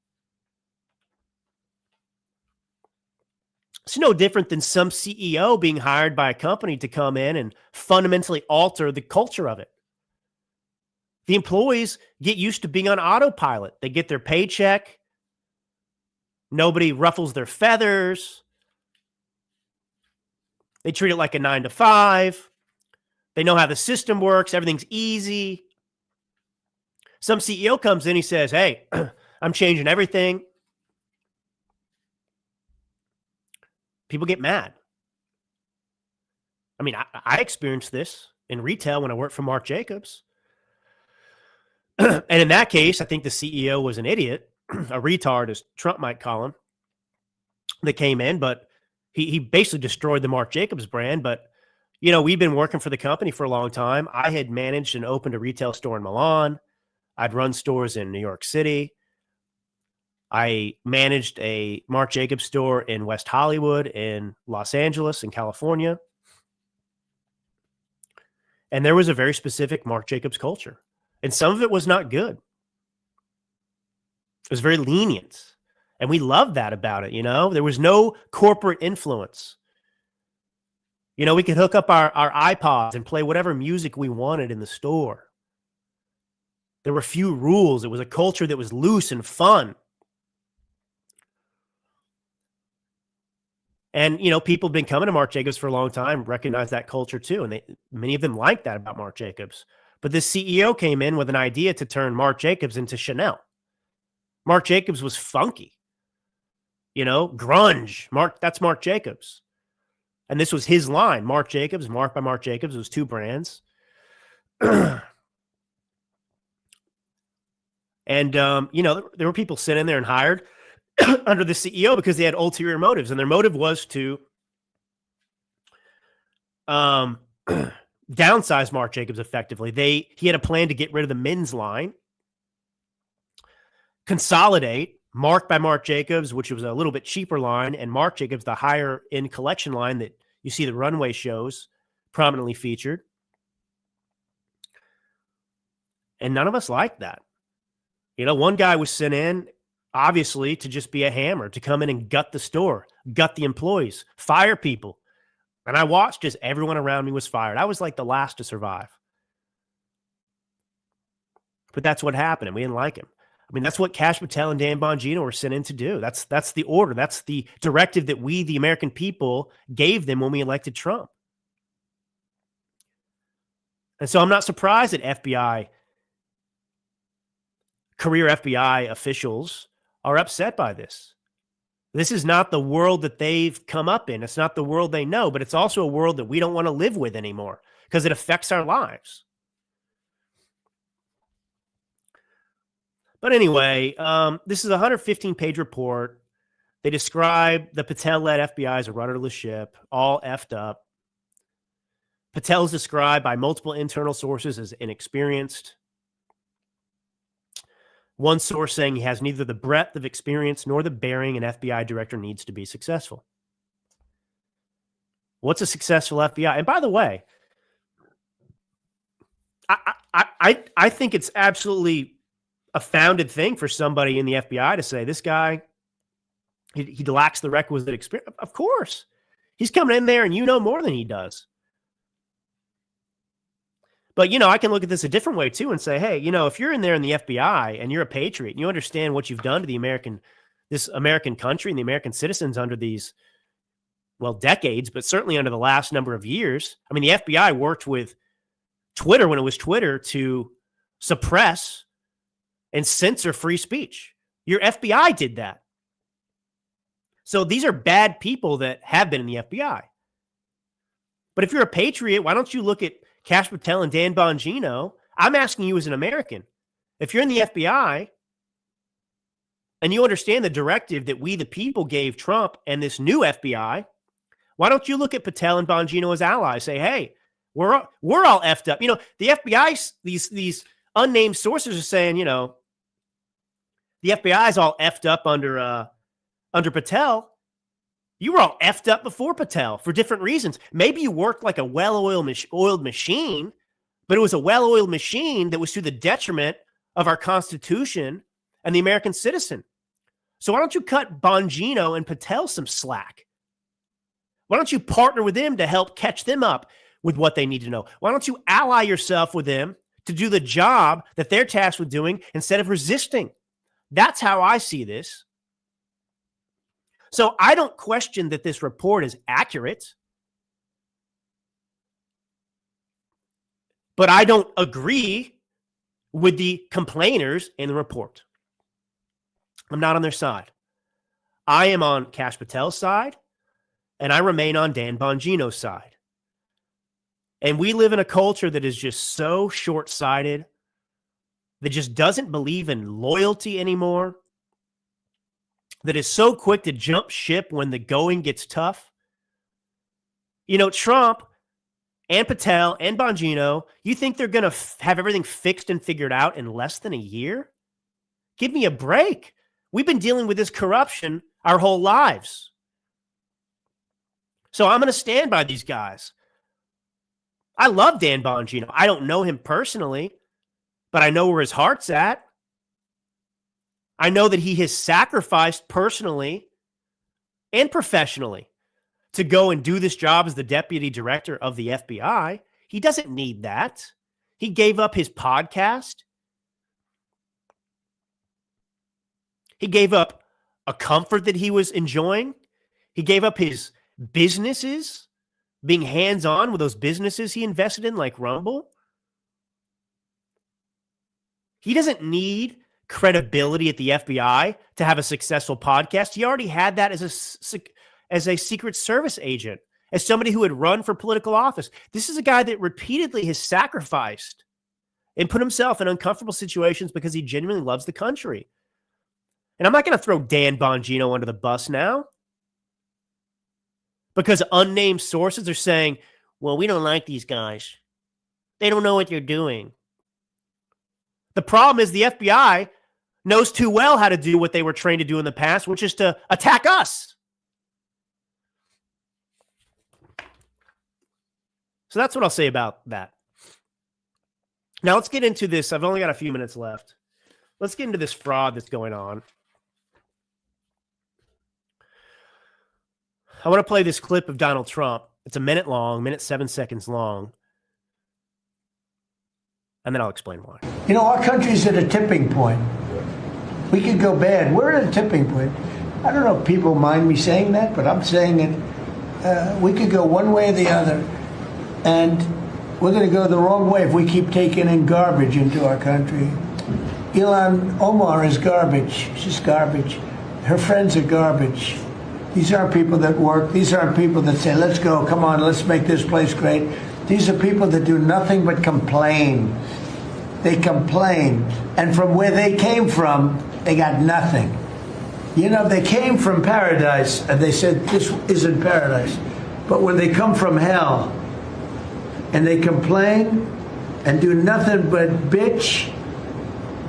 It's no different than some CEO being hired by a company to come in and fundamentally alter the culture of it. The employees get used to being on autopilot. They get their paycheck. Nobody ruffles their feathers. They treat it like a 9-to-5. They know how the system works. Everything's easy. Some CEO comes in, he says, hey, I'm changing everything. People get mad. I mean, I experienced this in retail when I worked for Marc Jacobs. And in that case, I think the CEO was an idiot, a retard, as Trump might call him, that came in, but he basically destroyed the Marc Jacobs brand. But, we've been working for the company for a long time. I had managed and opened a retail store in Milan. I'd run stores in New York City. I managed a Marc Jacobs store in West Hollywood, in Los Angeles, in California. And there was a very specific Marc Jacobs culture. And some of it was not good. It was very lenient. And we loved that about it, There was no corporate influence. We could hook up our iPods and play whatever music we wanted in the store. There were few rules. It was a culture that was loose and fun. And, people have been coming to Marc Jacobs for a long time, recognize that culture too. And many of them like that about Marc Jacobs. But this CEO came in with an idea to turn Marc Jacobs into Chanel. Marc Jacobs was funky. Grunge. That's Marc Jacobs. And this was his line, Marc Jacobs, Marc by Marc Jacobs. It was two brands. And, there were people sitting there and hired under the CEO because they had ulterior motives. And their motive was to downsize Marc Jacobs effectively. He had a plan to get rid of the men's line, consolidate Marc by Marc Jacobs, which was a little bit cheaper line, and Marc Jacobs, the higher end collection line that you see the runway shows prominently featured. And none of us liked that. One guy was sent in, obviously, to just be a hammer, to come in and gut the store, gut the employees, fire people. And I watched as everyone around me was fired. I was like the last to survive. But that's what happened, and we didn't like him. That's what Kash, Patel, and Dan Bongino were sent in to do. That's the order. That's the directive that we, the American people, gave them when we elected Trump. And so I'm not surprised that career FBI officials are upset by this. This is not the world that they've come up in. It's not the world they know, but it's also a world that we don't want to live with anymore because it affects our lives. But anyway, this is a 115-page report. They describe the Patel-led FBI as a rudderless ship, all effed up. Patel is described by multiple internal sources as inexperienced. One source saying he has neither the breadth of experience nor the bearing an FBI director needs to be successful. What's a successful FBI? And by the way, I think it's absolutely a founded thing for somebody in the FBI to say, this guy, he lacks the requisite experience. Of course. He's coming in there and more than he does. But, I can look at this a different way too and say, hey, if you're in there in the FBI and you're a patriot and you understand what you've done to this American country and the American citizens under these, decades, but certainly under the last number of years. The FBI worked with Twitter when it was Twitter to suppress and censor free speech. Your FBI did that. So these are bad people that have been in the FBI. But if you're a patriot, why don't you look at Kash Patel and Dan Bongino? I'm asking you as an American, if you're in the FBI and you understand the directive that we, the people, gave Trump and this new FBI, why don't you look at Patel and Bongino as allies? Say, hey, we're all effed up. The FBI, these unnamed sources are saying, the FBI is all effed up under Patel. You were all effed up before Patel for different reasons. Maybe you worked like a well-oiled machine, but it was a well-oiled machine that was to the detriment of our Constitution and the American citizen. So why don't you cut Bongino and Patel some slack? Why don't you partner with them to help catch them up with what they need to know? Why don't you ally yourself with them to do the job that they're tasked with doing instead of resisting? That's how I see this. So I don't question that this report is accurate, but I don't agree with the complainers in the report. I'm not on their side. I am on Kash Patel's side, and I remain on Dan Bongino's side. And we live in a culture that is just so short-sighted that just doesn't believe in loyalty anymore, that is so quick to jump ship when the going gets tough. You know, Trump and Patel and Bongino, you think they're going to have everything fixed and figured out in less than a year? Give me a break. We've been dealing with this corruption our whole lives. So I'm going to stand by these guys. I love Dan Bongino. I don't know him personally, but I know where his heart's at. I know that he has sacrificed personally and professionally to go and do this job as the deputy director of the FBI. He doesn't need that. He gave up his podcast. He gave up a comfort that he was enjoying. He gave up his businesses, being hands-on with those businesses he invested in, like Rumble. He doesn't need credibility at the FBI to have a successful podcast. He already had that as a Secret Service agent, as somebody who had run for political office. This is a guy that repeatedly has sacrificed and put himself in uncomfortable situations because he genuinely loves the country. And I'm not going to throw Dan Bongino under the bus now because unnamed sources are saying, well, we don't like these guys. They don't know what they're doing. The problem is the FBI knows too well how to do what they were trained to do in the past, which is to attack us. So that's what I'll say about that. Now let's get into this. I've only got a few minutes left. Let's get into this fraud that's going on. I want to play this clip of Donald Trump. It's a minute long, minute 7 seconds long. And then I'll explain why. You know, our country's at a tipping point. We could go bad. We're at a tipping point. I don't know if people mind me saying that, but I'm saying it. We could go one way or the other. And we're going to go the wrong way if we keep taking in garbage into our country. Ilhan Omar is garbage. She's garbage. Her friends are garbage. These aren't people that work. These aren't people that say, let's go, come on, let's make this place great. These are people that do nothing but complain. They complain. And from where they came from, they got nothing. You know, they came from paradise, and they said, this isn't paradise. But when they come from hell, and they complain, and do nothing but bitch,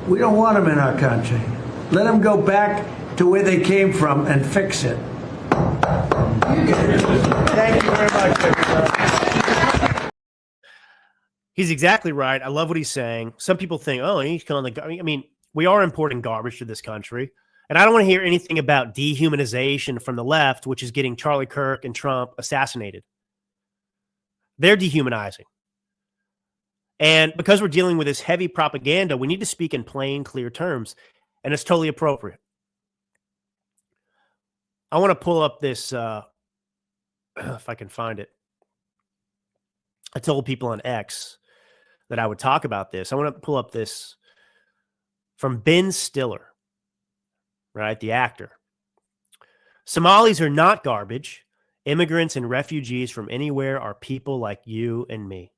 we don't want them in our country. Let them go back to where they came from and fix it. Thank you very much, everybody. He's exactly right. I love what he's saying. Some people think, oh, he's calling the. I mean, we are importing garbage to this country, and I don't want to hear anything about dehumanization from the left, which is getting Charlie Kirk and Trump assassinated. They're dehumanizing, and because we're dealing with this heavy propaganda, we need to speak in plain, clear terms, and it's totally appropriate. I want to pull up this, if I can find it. I told people on X that I would talk about this. I want to pull up this from Ben Stiller, right? The actor. Somalis are not garbage. Immigrants and refugees from anywhere are people like you and me.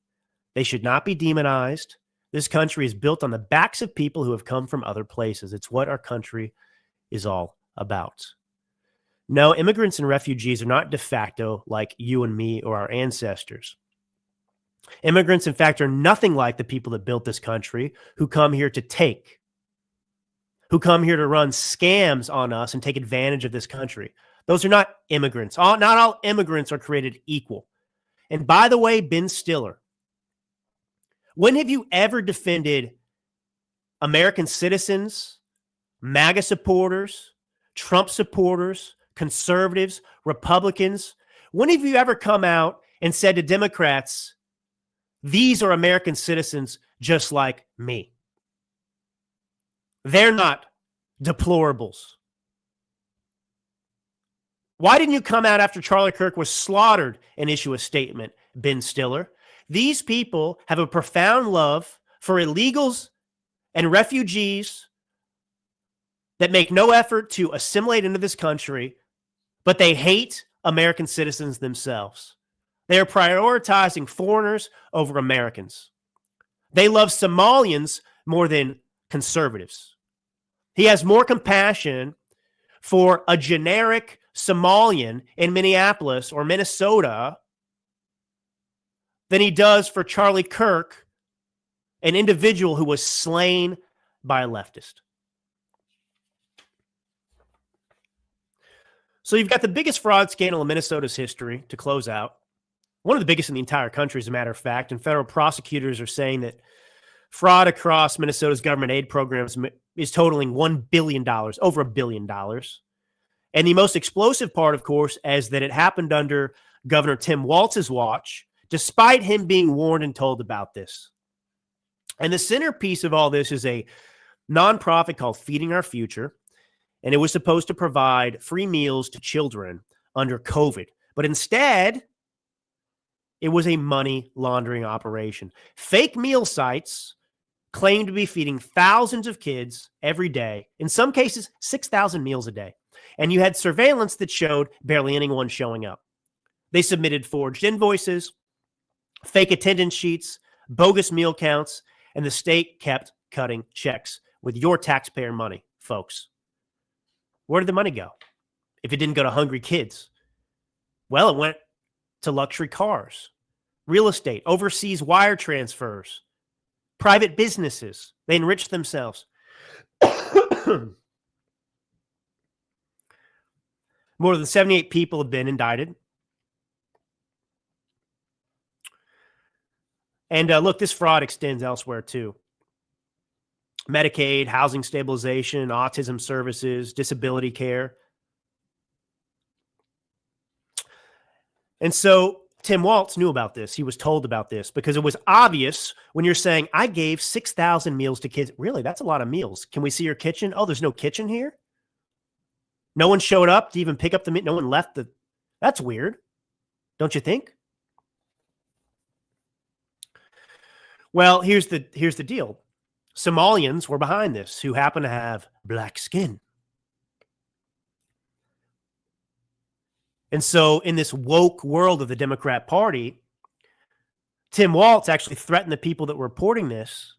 They should not be demonized. This country is built on the backs of people who have come from other places. It's what our country is all about. No, immigrants and refugees are not de facto like you and me or our ancestors. Immigrants, in fact, are nothing like the people that built this country who come here to take, who come here to run scams on us and take advantage of this country. Those are not immigrants. Not all immigrants are created equal. And by the way, Ben Stiller, when have you ever defended American citizens, MAGA supporters, Trump supporters, conservatives, Republicans? When have you ever come out and said to Democrats, these are American citizens just like me? They're not deplorables. Why didn't you come out after Charlie Kirk was slaughtered and issue a statement, Ben Stiller? These people have a profound love for illegals and refugees that make no effort to assimilate into this country, but they hate American citizens themselves. They are prioritizing foreigners over Americans. They love Somalians more than conservatives. He has more compassion for a generic Somalian in Minneapolis or Minnesota than he does for Charlie Kirk, an individual who was slain by a leftist. So you've got the biggest fraud scandal in Minnesota's history to close out. One of the biggest in the entire country, as a matter of fact. And federal prosecutors are saying that fraud across Minnesota's government aid programs is totaling $1 billion, over $1 billion. And the most explosive part, of course, is that it happened under Governor Tim Walz's watch, despite him being warned and told about this. And the centerpiece of all this is a nonprofit called Feeding Our Future. And it was supposed to provide free meals to children under COVID. But instead, it was a money laundering operation. Fake meal sites claimed to be feeding thousands of kids every day, in some cases, 6,000 meals a day. And you had surveillance that showed barely anyone showing up. They submitted forged invoices, fake attendance sheets, bogus meal counts, and the state kept cutting checks with your taxpayer money, folks. Where did the money go if it didn't go to hungry kids? Well, it went to luxury cars, real estate, overseas wire transfers, private businesses. They enriched themselves. More than 78 people have been indicted. And look, this fraud extends elsewhere too. Medicaid, housing stabilization, autism services, disability care. And so Tim Walz knew about this. He was told about this because it was obvious when you're saying, I gave 6,000 meals to kids. Really? That's a lot of meals. Can we see your kitchen? Oh, there's no kitchen here? No one showed up to even pick up the meat. No one left the... That's weird. Don't you think? Well, here's the deal. Somalians were behind this who happen to have black skin. And so in this woke world of the Democrat Party, Tim Walz actually threatened the people that were reporting this.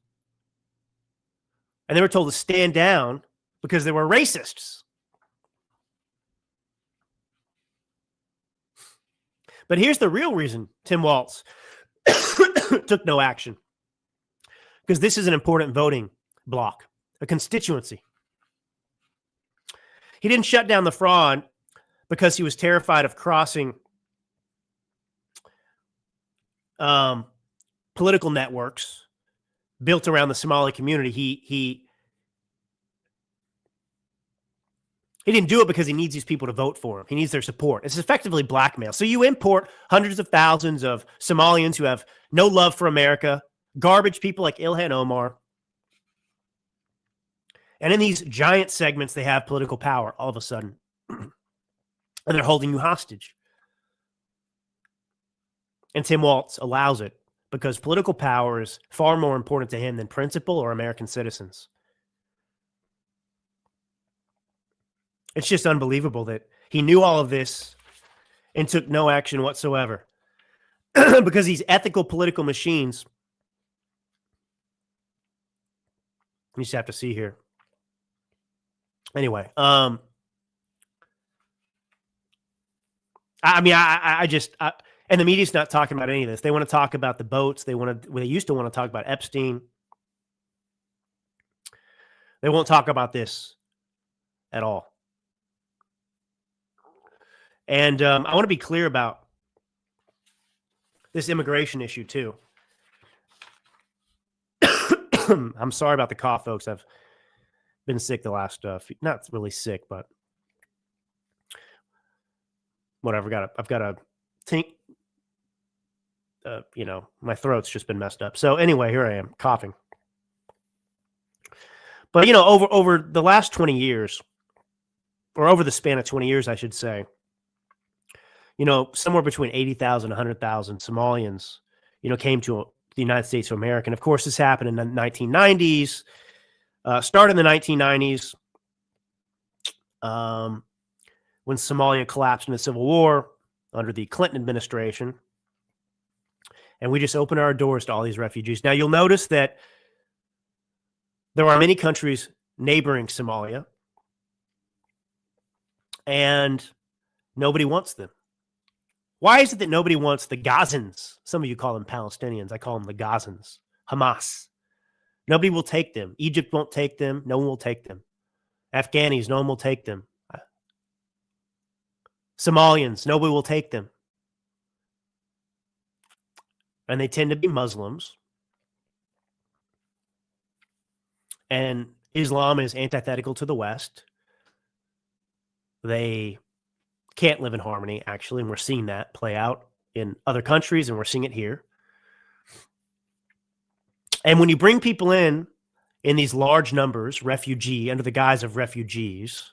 And they were told to stand down because they were racists. But here's the real reason Tim Walz took no action. Because this is an important voting block, a constituency. He didn't shut down the fraud because he was terrified of crossing political networks built around the Somali community. He didn't do it because he needs these people to vote for him. He needs their support. It's effectively blackmail. So you import hundreds of thousands of Somalians who have no love for America, garbage people like Ilhan Omar. And in these giant segments, they have political power all of a sudden. And they're holding you hostage. And Tim Walz allows it because political power is far more important to him than principle or American citizens. It's just unbelievable that he knew all of this and took no action whatsoever. Because these ethical political machines, you just have to see here. Anyway, I and the media's not talking about any of this. They want to talk about the boats. They used to want to talk about Epstein. They won't talk about this at all. And I want to be clear about this immigration issue too. I'm sorry about the cough, folks. I've been sick the last not really sick, but whatever. I've got a tink. My throat's just been messed up. So anyway, here I am coughing. But over the last 20 years, or over the span of 20 years, I should say, somewhere between 80,000 and 100,000 Somalians, came to the United States of America. And of course, this happened in the 1990s, started in the 1990s, when Somalia collapsed in the Civil War under the Clinton administration. And we just opened our doors to all these refugees. Now, you'll notice that There are many countries neighboring Somalia, and nobody wants them. Why is it that nobody wants the Gazans? Some of you call them Palestinians. I call them the Gazans. Hamas. Nobody will take them. Egypt won't take them. No one will take them. Afghanis, no one will take them. Somalians, nobody will take them. And they tend to be Muslims. And Islam is antithetical to the West. They can't live in harmony, actually, and we're seeing that play out in other countries, and we're seeing it here. And when you bring people in these large numbers, under the guise of refugees,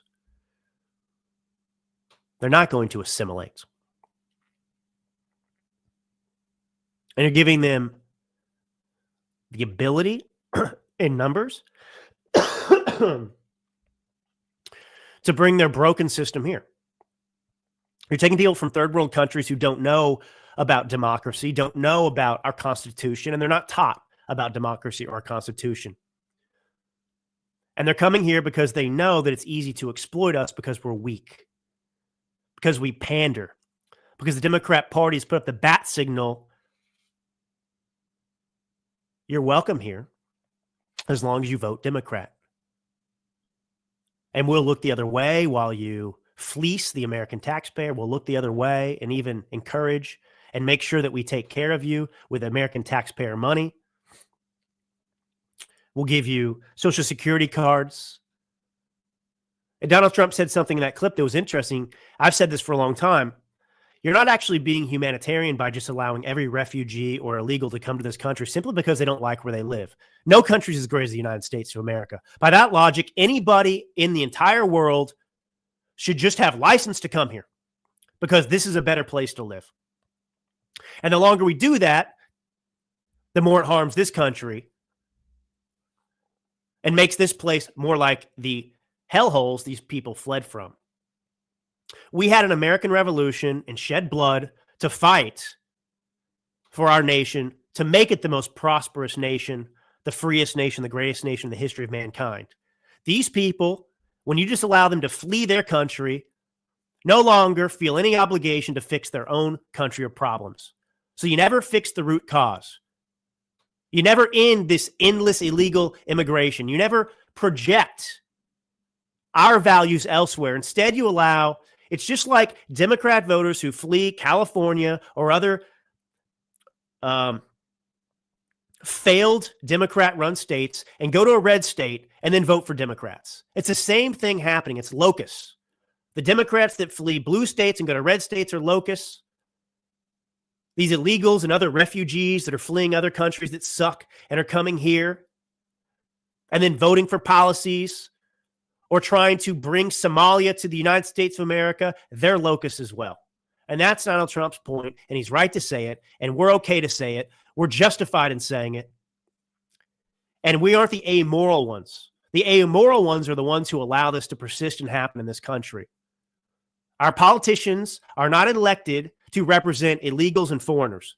they're not going to assimilate. And you're giving them the ability in numbers to bring their broken system here. You're taking people from third world countries who don't know about democracy, don't know about our Constitution, and they're not taught about democracy or our Constitution. And they're coming here because they know that it's easy to exploit us because we're weak, because we pander, because the Democrat Party has put up the bat signal. You're welcome here as long as you vote Democrat. And we'll look the other way while you fleece the American taxpayer. We'll look the other way and even encourage and make sure that we take care of you with American taxpayer money. We'll give you Social Security cards. And Donald Trump said something in that clip that was interesting. I've said this for a long time. You're not actually being humanitarian by just allowing every refugee or illegal to come to this country simply because they don't like where they live. No country is as great as the United States of America. By that logic, anybody in the entire world should just have license to come here because this is a better place to live. And the longer we do that, the more it harms this country and makes this place more like the hellholes these people fled from. We had an American Revolution and shed blood to fight for our nation, to make it the most prosperous nation, the freest nation, the greatest nation in the history of mankind. These people, when you just allow them to flee their country, no longer feel any obligation to fix their own country or problems. So you never fix the root cause. You never end this endless illegal immigration. You never project our values elsewhere. Instead, you allow, it's just like Democrat voters who flee California or other failed Democrat-run states and go to a red state and then vote for Democrats. It's the same thing happening. It's locusts. The Democrats that flee blue states and go to red states are locusts. These illegals and other refugees that are fleeing other countries that suck and are coming here and then voting for policies or trying to bring Somalia to the United States of America, they're locusts as well. And that's Donald Trump's point, and he's right to say it, and we're okay to say it. We're justified in saying it. And we aren't the amoral ones. The amoral ones are the ones who allow this to persist and happen in this country. Our politicians are not elected to represent illegals and foreigners.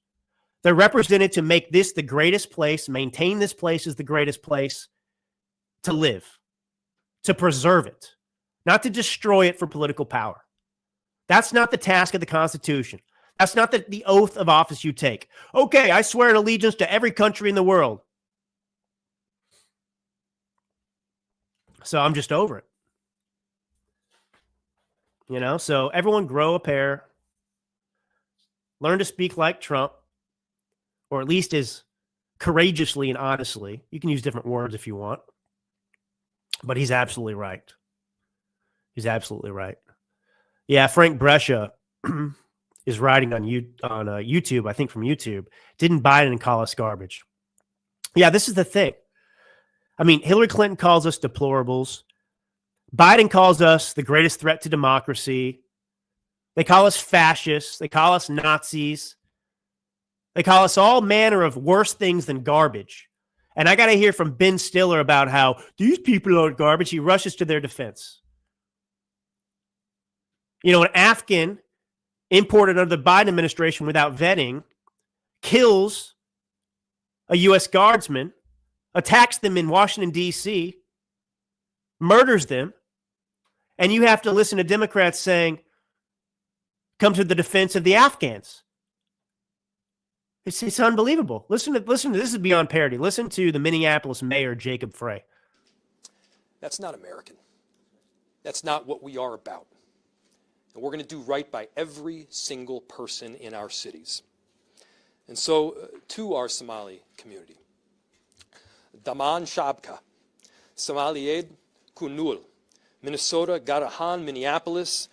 They're represented to make this the greatest place, maintain this place as the greatest place to live, to preserve it, not to destroy it for political power. That's not the task of the Constitution. That's not the oath of office you take. Okay, I swear an allegiance to every country in the world. So I'm just over it. You know, so everyone grow a pair. Learn to speak like Trump, or at least as courageously and honestly. You can use different words if you want. But he's absolutely right. He's absolutely right. Yeah, Frank Brescia is writing on YouTube, I think from YouTube. Didn't Biden call us garbage? Yeah, this is the thing. I mean, Hillary Clinton calls us deplorables. Biden calls us the greatest threat to democracy. They call us fascists. They call us Nazis. They call us all manner of worse things than garbage. And I got to hear from Ben Stiller about how these people aren't garbage. He rushes to their defense. You know, an Afghan imported under the Biden administration without vetting kills a U.S. guardsman attacks them in Washington, D.C., murders them, and you have to listen to Democrats saying, come to the defense of the Afghans. It's unbelievable. Listen to this is beyond parody. Listen to the Minneapolis mayor, Jacob Frey. That's not American. That's not what we are about. And we're going to do right by every single person in our cities. And so, to our Somali community, Daman Shabka, Somaliyed Kunul, Minnesota, Garahan, Minneapolis.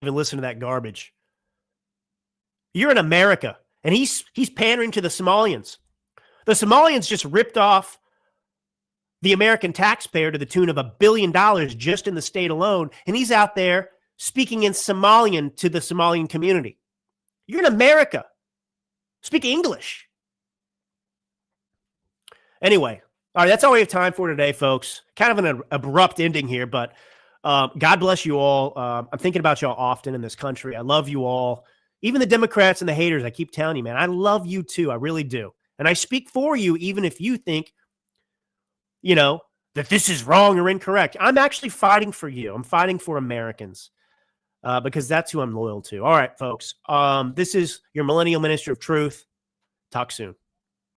Even listen to that garbage. You're in America, and he's pandering to the Somalians. The Somalians just ripped off the American taxpayer to the tune of $1 billion just in the state alone, and he's out there speaking in Somalian to the Somalian community. You're in America. Speak English. Anyway, all right, that's all we have time for today, folks. Kind of an abrupt ending here, but God bless you all. I'm thinking about y'all often in this country. I love you all. Even the Democrats and the haters, I keep telling you, man, I love you too. I really do. And I speak for you, even if you think, that this is wrong or incorrect. I'm actually fighting for you. I'm fighting for Americans because that's who I'm loyal to. All right, folks. This is your Millennial Minister of Truth. Talk soon.